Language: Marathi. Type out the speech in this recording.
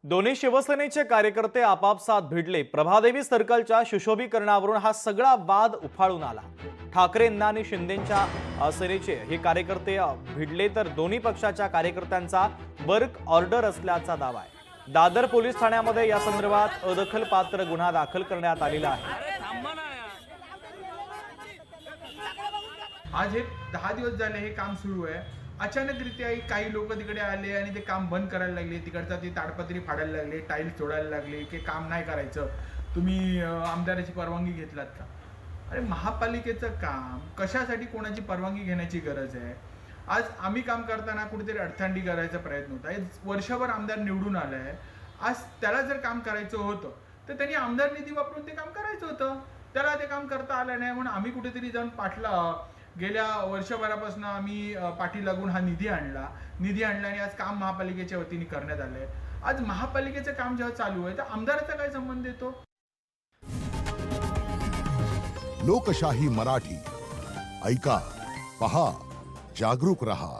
दोन्ही शिवसेनेचे कार्यकर्ते आपापसात भिडले। प्रभादेवी सर्कलच्या सुशोभीकरणावरून हा सगळा वाद उफाळून आला। ठाकरेंना आणि शिंदेच्या सेनेचे हे कार्यकर्ते भिडले तर दोन्ही पक्षाच्या कार्यकर्त्यांचा वर्क ऑर्डर असल्याचा दावा आहे। दादर पोलीस ठाण्यामध्ये या संदर्भात अदखलपात्र गुन्हा दाखल करण्यात आलेला आहे। आज हे 10 दिवस झाले हे काम सुरू आहे। अचानकरित्या काही लोक तिकडे आले आणि ते काम बंद करायला लागले। तिकडचा ती ताडपत्री फाडायला लागले, टाईल्स तोडायला लागले की काम नाही करायचं, तुम्ही आमदाराची परवानगी घेतलात का? अरे महापालिकेचं काम कशासाठी कोणाची परवानगी घेण्याची गरज आहे? आज आम्ही काम करताना कुठेतरी अडथांडी करायचा प्रयत्न होता। वर्षभर आमदार निवडून आलाय, आज त्याला जर काम करायचं होतं तर त्यांनी आमदार निधी वापरून ते काम करायचं होतं। त्याला ते काम करता आलं नाही म्हणून आम्ही कुठेतरी जाऊन गेल्या वर्षभरापासून आम्ही पाठी लागून हा निधी आणला आणि आज काम महापालिकेच्या वतीने करण्यात आलंय। आज महापालिकेचं काम जेव्हा चालू आहे तर आमदाराचा काय संबंध येतो? लोकशाही मराठी ऐका, पहा, जागरूक रहा।